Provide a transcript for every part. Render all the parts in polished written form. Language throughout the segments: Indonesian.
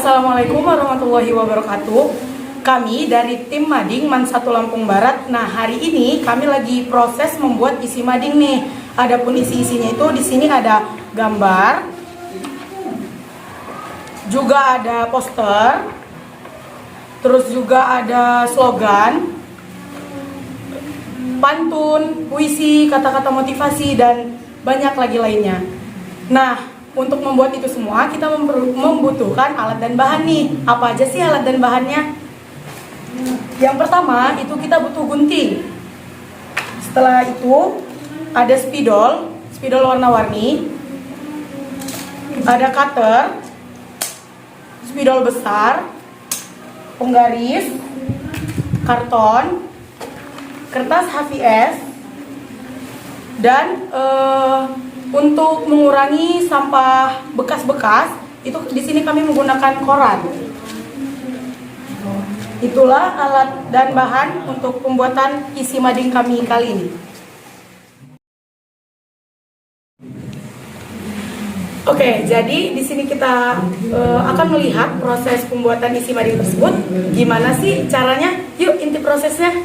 Assalamualaikum warahmatullahi wabarakatuh. Kami dari tim mading MAN 1 Lampung Barat. Nah, hari ini kami lagi proses membuat isi mading nih. Adapun isi-isinya itu di sini ada gambar, juga ada poster, terus juga ada slogan, pantun, puisi, kata-kata motivasi, dan banyak lagi lainnya. Nah, untuk membuat itu semua kita membutuhkan alat dan bahan nih. Apa aja sih alat dan bahannya? Yang pertama itu kita butuh gunting. Setelah itu ada spidol warna-warni, ada cutter, spidol besar, penggaris, karton, kertas HVS, dan untuk mengurangi sampah bekas-bekas itu di sini kami menggunakan koran. Itulah alat dan bahan untuk pembuatan isi mading kami kali ini. Oke, jadi di sini kita akan melihat proses pembuatan isi mading tersebut. Gimana sih caranya? Yuk, inti prosesnya.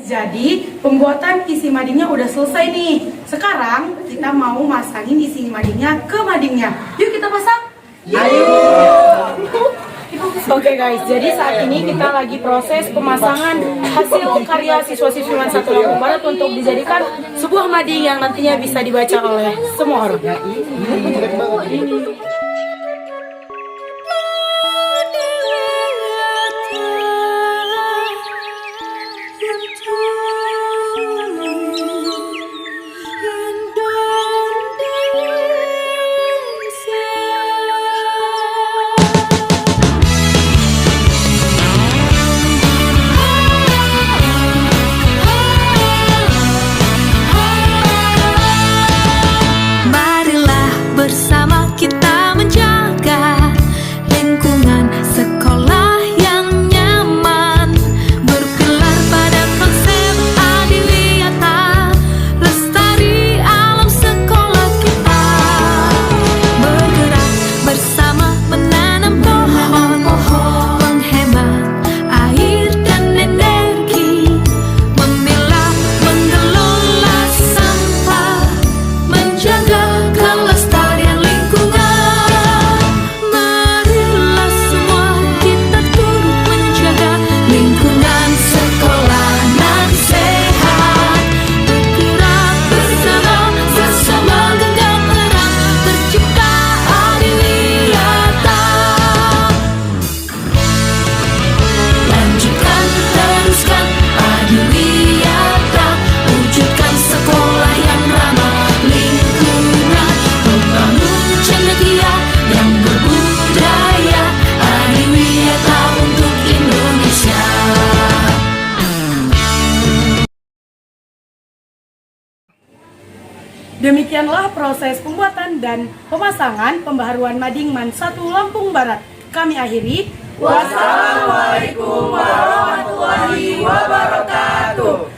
Jadi pembuatan isi madingnya udah selesai nih. Sekarang kita mau masangin isi madingnya ke madingnya. Yuk kita pasang. Ayo. Oke guys, jadi saat ini kita lagi proses pemasangan hasil karya siswa-siswi Man 1 Lampung Barat untuk dijadikan sebuah mading yang nantinya bisa dibaca oleh semua orang. Bersama kita menjaga lingkungan sekolah yang nyaman, berpilar pada konsep adiwiyata, lestari alam sekolah kita, bergerak bersama menanam pohon, menghemat air dan energi, memilah mengelola sampah, menjaga kelestarian lingkungan. Marilah semua kita turut menjaga lingkungan sekolah nan sehat, bergerak bersama sesama genggam erat, tercipta adiwiyata. Lanjutkan, teruskan adiwiyata, wujudkan sekolah yang ramah lingkungan, membangun cendekia yang berbudaya, adiwiyata untuk Indonesia. Demikianlah proses pembuatan dan pemasangan pembaharuan mading Man 1 Lampung Barat. Kami akhiri. Wassalamualaikum warahmatullahi wabarakatuh.